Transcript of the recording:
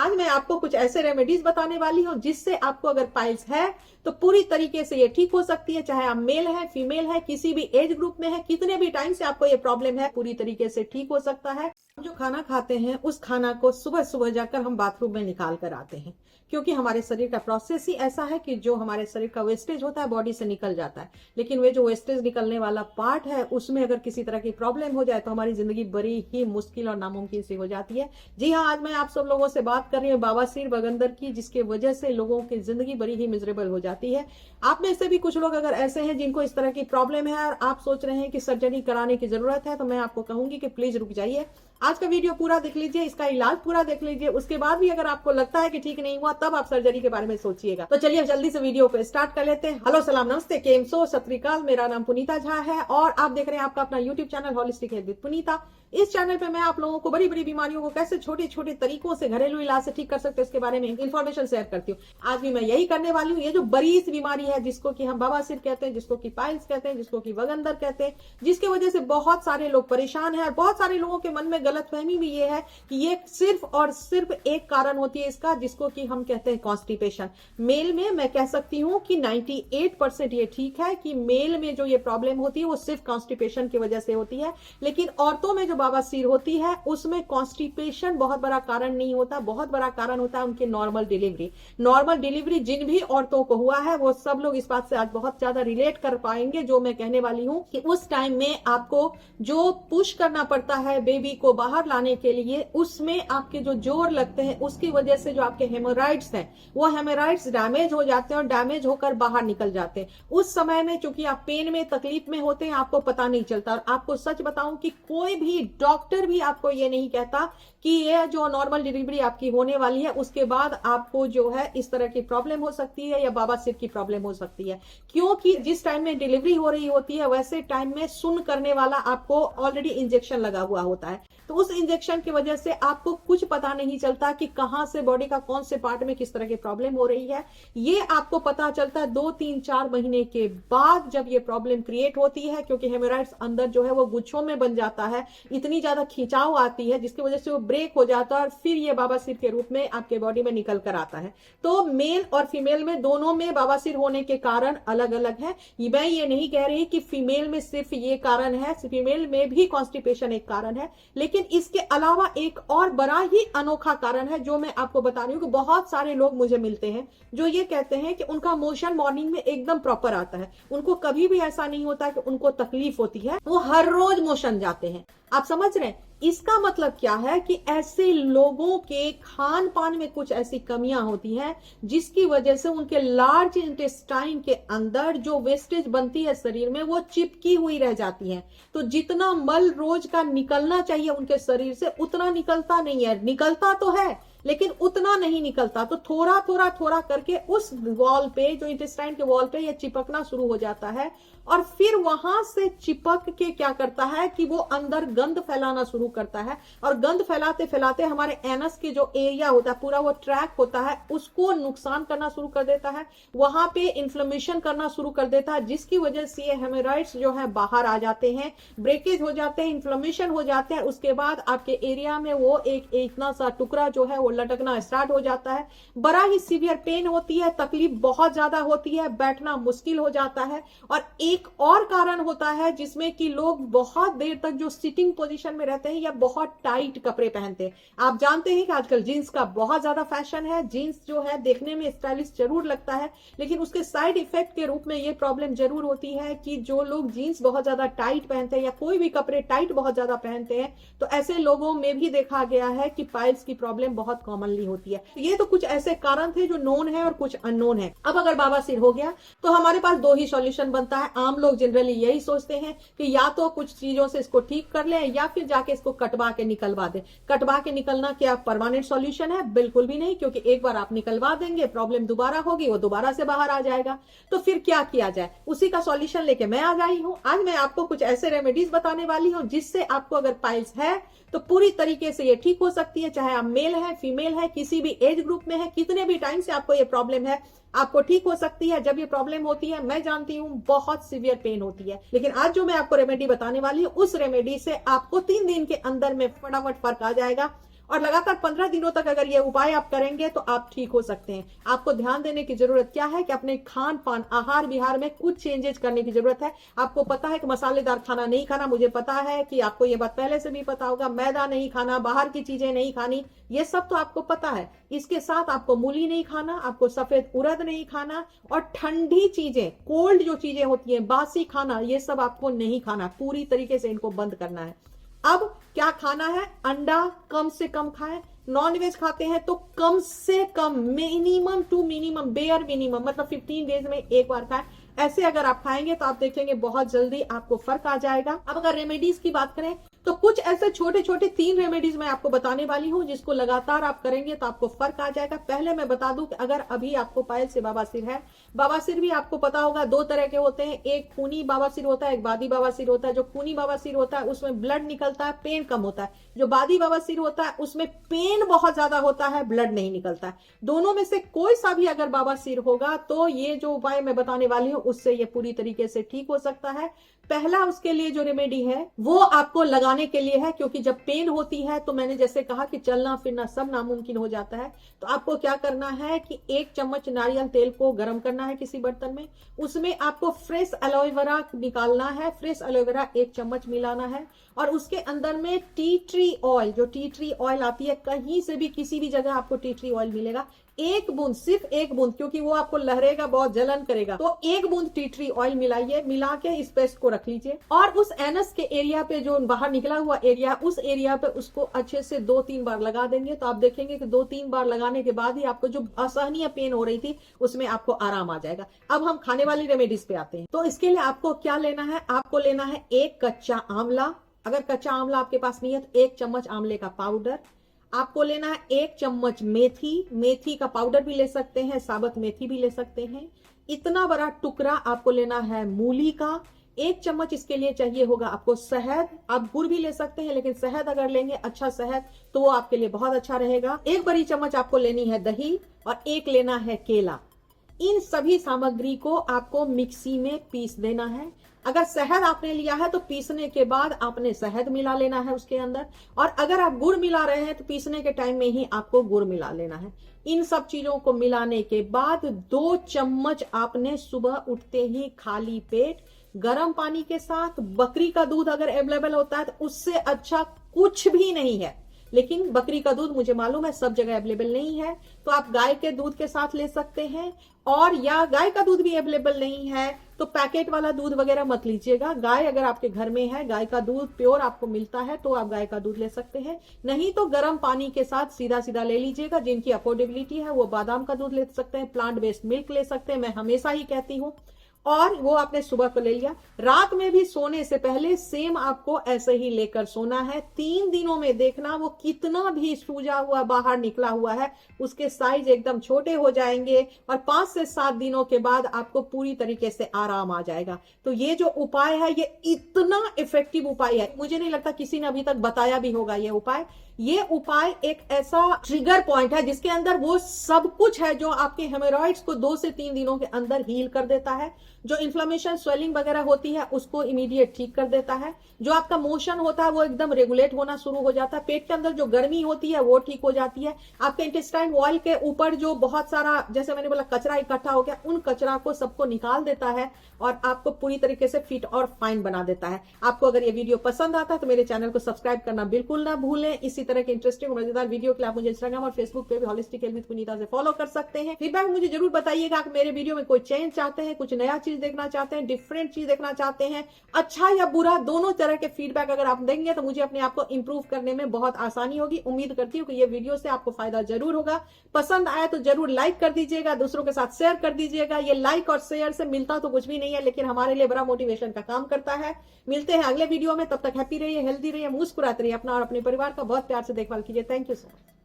आज मैं आपको कुछ ऐसे रेमेडीज बताने वाली हूँ जिससे आपको अगर पाइल्स है तो पूरी तरीके से ये ठीक हो सकती है। चाहे आप मेल है, फीमेल है, किसी भी एज ग्रुप में है, कितने भी टाइम से आपको ये प्रॉब्लम है, पूरी तरीके से ठीक हो सकता है। हम जो खाना खाते हैं उस खाना को सुबह सुबह जाकर हम बाथरूम में निकाल कर आते हैं, क्योंकि हमारे शरीर का प्रोसेस ही ऐसा है कि जो हमारे शरीर का वेस्टेज होता है बॉडी से निकल जाता है। लेकिन वे जो वेस्टेज निकलने वाला पार्ट है उसमें अगर किसी तरह की प्रॉब्लम हो जाए तो हमारी जिंदगी बड़ी ही मुश्किल और नामुमकिन सी हो जाती है। जी हाँ, आज मैं आप सब लोगों से बात कर रही हूँ बवासीर बगंदर की, जिसके वजह से लोगों की जिंदगी बड़ी ही मिजरेबल हो जाती है। आप में से भी कुछ लोग अगर ऐसे हैं जिनको इस तरह की प्रॉब्लम है और आप सोच रहे हैं कि सर्जरी कराने की जरूरत है, तो मैं आपको कहूंगी कि प्लीज रुक जाइए, आज का वीडियो पूरा देख लीजिए, इसका इलाज पूरा देख लीजिए। उसके बाद भी अगर आपको लगता है कि ठीक नहीं हुआ तब आप सर्जरी के बारे में सोचिएगा। तो चलिए जल्दी से वीडियो को स्टार्ट कर लेते हैं। हेलो, सलाम, नमस्ते, केम सो, सत श्री अकाल। मेरा नाम पुनीता झा है और आप देख रहे हैं आपका अपना YouTube channel holistic health with Punita. इस चैनल पे मैं आप लोगों को बड़ी बड़ी बीमारियों को कैसे छोटे छोटे तरीकों से घरेलू इलाज से ठीक कर सकते हैं इसके बारे में इन्फॉर्मेशन शेयर करती हूँ। आज भी मैं यही करने वाली हूँ। ये जो बड़ी सी बीमारी है जिसको कि हम बवासीर कहते हैं, जिसको कि पाइल्स कहते हैं, जिसको कि बगंदर कहते हैं, जिसकी वजह से बहुत सारे लोग परेशान हैं और बहुत सारे लोगों के मन में गलतफहमी भी ये है कि ये सिर्फ और सिर्फ एक कारण होती है इसका, जिसको कि हम कहते हैं कॉन्स्टिपेशन। मेल में मैं कह सकती हूँ कि 98% ये ठीक है कि मेल में जो ये प्रॉब्लम होती है वो सिर्फ कॉन्स्टिपेशन की वजह से होती है। लेकिन औरतों में जो बवासीर होती है उसमें कॉन्स्टिपेशन बहुत बड़ा कारण नहीं होता। बहुत बड़ा कारण होता है उनके नॉर्मल डिलीवरी। नॉर्मल डिलीवरी जिन भी औरतों को हुआ है वो सब लोग इस बात से आज बहुत ज्यादा रिलेट कर पाएंगे जो मैं कहने वाली हूँ कि उस टाइम में आपको जो पुश करना पड़ता है बेबी को बाहर लाने के लिए, उसमें आपके जो जोर लगते हैं उसकी वजह से जो आपके हेमोराइड्स हैं वो हेमोराइड्स डैमेज हो जाते हैं और डैमेज होकर बाहर निकल जाते हैं। उस समय में चूंकि आप पेन में, तकलीफ में होते हैं, आपको पता नहीं चलता। और आपको सच बताऊं कि कोई भी डॉक्टर भी आपको ये नहीं कहता कि ये जो नॉर्मल डिलीवरी आपकी होने वाली है उसके बाद आपको जो है इस तरह की प्रॉब्लम हो सकती है या बवासीर की प्रॉब्लम हो सकती है। क्योंकि जिस टाइम में डिलीवरी हो रही होती है वैसे टाइम में सुन्न करने वाला आपको ऑलरेडी इंजेक्शन लगा हुआ होता है। तो उस इंजेक्शन की वजह से आपको कुछ पता नहीं चलता कि कहां से बॉडी का कौन से पार्ट में किस तरह की प्रॉब्लम हो रही है। ये आपको पता चलता है 2-3-4 महीने के बाद जब ये प्रॉब्लम क्रिएट होती है, क्योंकि हेमोराइड्स अंदर जो है वो गुच्छों में बन जाता है, इतनी ज्यादा खिंचाव आती है जिसकी वजह से वो ब्रेक हो जाता है और फिर ये बवासीर के रूप में आपके बॉडी में निकल कर आता है। तो मेल और फीमेल में दोनों में बवासीर होने के कारण अलग अलग है। मैं ये नहीं कह रही कि फीमेल में सिर्फ ये कारण है, फीमेल में भी कॉन्स्टिपेशन एक कारण है, लेकिन इसके अलावा एक और बड़ा ही अनोखा कारण है जो मैं आपको बता रही हूँ कि बहुत सारे लोग मुझे मिलते हैं जो ये कहते हैं कि उनका मोशन मॉर्निंग में एकदम प्रॉपर आता है। उनको कभी भी ऐसा नहीं होता कि उनको तकलीफ होती है, वो हर रोज मोशन जाते हैं। आप समझ रहे हैं इसका मतलब क्या है कि ऐसे लोगों के खान पान में कुछ ऐसी कमियां होती हैं जिसकी वजह से उनके लार्ज इंटेस्टाइन के अंदर जो वेस्टेज बनती है शरीर में वो चिपकी हुई रह जाती है। तो जितना मल रोज का निकलना चाहिए उनके शरीर से उतना निकलता नहीं है। निकलता तो है लेकिन उतना नहीं निकलता। तो थोड़ा थोड़ा थोड़ा करके उस वॉल पे, जो इंटेस्टाइन के वॉल पे, ये चिपकना शुरू हो जाता है और फिर वहां से चिपक के क्या करता है कि वो अंदर गंद फैलाना शुरू करता है और गंद फैलाते फैलाते हमारे एनस के जो एरिया होता है, पूरा वो ट्रैक होता है, उसको नुकसान करना शुरू कर देता है। वहां पे इन्फ्लेमेशन करना शुरू कर देता है जिसकी वजह से ये हेमोराइड्स जो है बाहर आ जाते हैं, ब्रेकेज हो जाते हैं, इन्फ्लेमेशन हो जाते हैं। उसके बाद आपके एरिया में वो एक इतना सा टुकड़ा जो है लटकना स्टार्ट हो जाता है। बड़ा ही सीवियर पेन होती है, तकलीफ बहुत ज्यादा होती है, बैठना मुश्किल हो जाता है। और एक और कारण होता है जिसमें कि लोग बहुत देर तक जो सिटिंग पोजीशन में रहते हैं या बहुत टाइट कपड़े पहनते हैं। आप जानते हैं कि आजकल जीन्स का बहुत ज्यादा फैशन है। जीन्स जो है देखने में स्टाइलिश जरूर लगता है लेकिन उसके साइड इफेक्ट के रूप में ये प्रॉब्लम जरूर होती है कि जो लोग जीन्स बहुत ज्यादा टाइट पहनते हैं या कोई भी कपड़े टाइट बहुत ज्यादा पहनते हैं तो ऐसे लोगों में भी देखा गया है कि पाइल्स की प्रॉब्लम बहुत कॉमनली होती है। ये तो कुछ ऐसे कारण थे जो नोन है और कुछ अननोन है। अब अगर बवासीर हो गया तो हमारे पास दो ही सॉल्यूशन बनता है। आम लोग जनरली यही सोचते हैं कि या तो कुछ चीजों से इसको ठीक कर ले या फिर जाके इसको कटवा के निकलवा दे। कटवा के निकलना क्या परमानेंट सॉल्यूशन है? बिल्कुल भी नहीं, क्योंकि एक बार आप निकलवा देंगे प्रॉब्लम दोबारा होगी, वो दोबारा से बाहर आ जाएगा। तो फिर क्या किया जाए? उसी का सॉल्यूशन लेके मैं आ गई हूं। आज मैं आपको कुछ ऐसे रेमेडीज बताने वाली हूं जिससे आपको अगर पाइल्स है तो पूरी तरीके से ये ठीक हो सकती है। चाहे आप मेल है, फीमेल है, किसी भी एज ग्रुप में है, कितने भी टाइम से आपको ये प्रॉब्लम है, आपको ठीक हो सकती है। जब ये प्रॉब्लम होती है, मैं जानती हूँ बहुत सीवियर पेन होती है, लेकिन आज जो मैं आपको रेमेडी बताने वाली हूँ उस रेमेडी से आपको 3 दिन के अंदर में फटाफट फर्क आ जाएगा। और लगातार 15 दिनों तक अगर ये उपाय आप करेंगे तो आप ठीक हो सकते हैं। आपको ध्यान देने की जरूरत क्या है कि अपने खान पान, आहार विहार में कुछ चेंजेस करने की जरूरत है। आपको पता है कि मसालेदार खाना नहीं खाना, मुझे पता है कि आपको ये बात पहले से भी पता होगा। मैदा नहीं खाना, बाहर की चीजें नहीं खानी, ये सब तो आपको पता है। इसके साथ आपको मूली नहीं खाना, आपको सफेद उड़द नहीं खाना, और ठंडी चीजें, कोल्ड जो चीजें होती है, बासी खाना, ये सब आपको नहीं खाना। पूरी तरीके से इनको बंद करना है। अब क्या खाना है? अंडा कम से कम खाएं। नॉनवेज खाते हैं तो कम से कम, minimum two minimum, bare minimum, मतलब 15 डेज में एक बार खाएं। ऐसे अगर आप खाएंगे तो आप देखेंगे बहुत जल्दी आपको फर्क आ जाएगा। अब अगर रेमेडीज की बात करें तो कुछ ऐसे छोटे छोटे 3 रेमेडीज मैं आपको बताने वाली हूं, जिसको लगातार आप करेंगे तो आपको फर्क आ जाएगा। पहले मैं बता दूं कि अगर अभी आपको पाइल्स से बवासीर है, बवासीर भी आपको पता होगा 2 तरह के होते हैं, एक खूनी बवासीर होता है, एक बादी बवासीर होता है। जो खूनी बवासीर होता है उसमें ब्लड निकलता है, पेन कम होता है। जो बादी बवासीर होता है उसमें पेन बहुत ज्यादा होता है, ब्लड नहीं निकलता है। दोनों में से कोई सा भी अगर बवासीर होगा तो ये जो उपाय मैं बताने वाली हूं उससे ये पूरी तरीके से ठीक हो सकता है। पहला उसके लिए जो रेमेडी है वो आपको लगाने के लिए है, क्योंकि जब पेन होती है तो मैंने जैसे कहा कि चलना फिरना सब नामुमकिन हो जाता है। तो आपको क्या करना है कि 1 चम्मच नारियल तेल को गर्म करना है किसी बर्तन में, उसमें आपको फ्रेश एलोवेरा निकालना है, फ्रेश एलोवेरा 1 चम्मच मिलाना है, और उसके अंदर में टी ट्री ऑयल, जो टी ट्री ऑयल आती है, कहीं से भी किसी भी जगह आपको टी ट्री ऑयल मिलेगा, 1 बूंद, सिर्फ 1 बूंद, क्योंकि वो आपको लहरेगा, बहुत जलन करेगा, तो 1 बूंद टी ट्री ऑयल मिलाइए। मिला के इस पेस्ट को रख लीजिए, और उस एनस के एरिया पे, जो बाहर निकला हुआ एरिया, उस एरिया पे उसको अच्छे से 2-3 बार लगा देंगे। तो आप देखेंगे कि 2-3 बार लगाने के बाद ही आपको जो असहनीय पेन हो रही थी उसमें आपको आराम आ जाएगा। अब हम खाने वाली रेमेडीज पे आते हैं। तो इसके लिए आपको क्या लेना है? आपको लेना है 1 कच्चा आंवला। अगर कच्चा आंवला आपके पास नहीं है तो 1 चम्मच आंवले का पाउडर। आपको लेना है 1 चम्मच मेथी, मेथी का पाउडर भी ले सकते हैं, साबुत मेथी भी ले सकते हैं। इतना बड़ा टुकड़ा आपको लेना है मूली का। 1 चम्मच इसके लिए चाहिए होगा आपको शहद। आप गुड़ भी ले सकते हैं, लेकिन शहद अगर लेंगे, अच्छा शहद, तो वो आपके लिए बहुत अच्छा रहेगा। 1 बड़ी चम्मच आपको लेनी है दही, और 1 लेना है केला। इन सभी सामग्री को आपको मिक्सी में पीस देना है। अगर शहद आपने लिया है तो पीसने के बाद आपने शहद मिला लेना है उसके अंदर, और अगर आप गुड़ मिला रहे हैं तो पीसने के टाइम में ही आपको गुड़ मिला लेना है। इन सब चीजों को मिलाने के बाद 2 चम्मच आपने सुबह उठते ही खाली पेट गर्म पानी के साथ, बकरी का दूध अगर अवेलेबल होता है तो उससे अच्छा कुछ भी नहीं है, लेकिन बकरी का दूध मुझे मालूम है सब जगह अवेलेबल नहीं है, तो आप गाय के दूध के साथ ले सकते हैं। और या गाय का दूध भी अवेलेबल नहीं है तो पैकेट वाला दूध वगैरह मत लीजिएगा। गाय अगर आपके घर में है, गाय का दूध प्योर आपको मिलता है तो आप गाय का दूध ले सकते हैं, नहीं तो गर्म पानी के साथ सीधा सीधा ले लीजिएगा। जिनकी अफोर्डेबिलिटी है वो बादाम का दूध ले सकते हैं, प्लांट बेस्ड मिल्क ले सकते हैं, मैं हमेशा ही कहती हूँ। और वो आपने सुबह को ले लिया। रात में भी सोने से पहले सेम आपको ऐसे ही लेकर सोना है। 3 दिनों में देखना वो कितना भी सूजा हुआ बाहर निकला हुआ है उसके साइज एकदम छोटे हो जाएंगे, और 5 से 7 दिनों के बाद आपको पूरी तरीके से आराम आ जाएगा। तो ये जो उपाय है ये इतना इफेक्टिव उपाय है, मुझे नहीं लगता किसी ने अभी तक बताया भी होगा ये उपाय। ये उपाय एक ऐसा ट्रिगर पॉइंट है जिसके अंदर वो सब कुछ है जो आपके हेमोरॉइड्स को 2 से 3 दिनों के अंदर हील कर देता है, जो इन्फ्लेमेशन स्वेलिंग वगैरह होती है उसको इमीडिएट ठीक कर देता है, जो आपका मोशन होता है वो एकदम रेगुलेट होना शुरू हो जाता है, पेट के अंदर जो गर्मी होती है वो ठीक हो जाती है, आपके इंटेस्टाइन वॉल के ऊपर जो बहुत सारा, जैसे मैंने बोला, कचरा इकट्ठा हो गया, उन कचरा को सबको निकाल देता है और आपको पूरी तरीके से फिट और फाइन बना देता है। आपको अगर ये वीडियो पसंद आता है तो मेरे चैनल को सब्सक्राइब करना बिल्कुल ना भूलें। इसी तरह के इंटरेस्टिंग और मजेदार वीडियो के लिए आप मुझे इंस्टाग्राम और फेसबुक पे भी होलिस्टिक हेल्थ विद पुनीता से फॉलो कर सकते हैं। फीडबैक मुझे जरूर बताइएगा कि मेरे वीडियो में कोई चेंज चाहते हैं, कुछ नया चीज देखना चाहते हैं, डिफरेंट चीज देखना चाहते हैं, अच्छा या बुरा, दोनों तरह के फीडबैक अगर आप देंगे तो मुझे अपने आप को इंप्रूव करने में बहुत आसानी होगी। उम्मीद करती हूँ कि ये वीडियो से आपको फायदा जरूर होगा। पसंद आया तो जरूर लाइक कर दीजिएगा, दूसरों के साथ शेयर कर दीजिएगा। ये लाइक और शेयर से मिलता तो कुछ भी नहीं है, लेकिन हमारे लिए बड़ा मोटिवेशन का काम करता है। मिलते हैं अगले वीडियो में, तब तक हैप्पी रहिए, हेल्दी रहिए, मुस्कुराते रहिए, अपना और अपने परिवार का बहुत प्यार से देखभाल कीजिए। Thank you so much.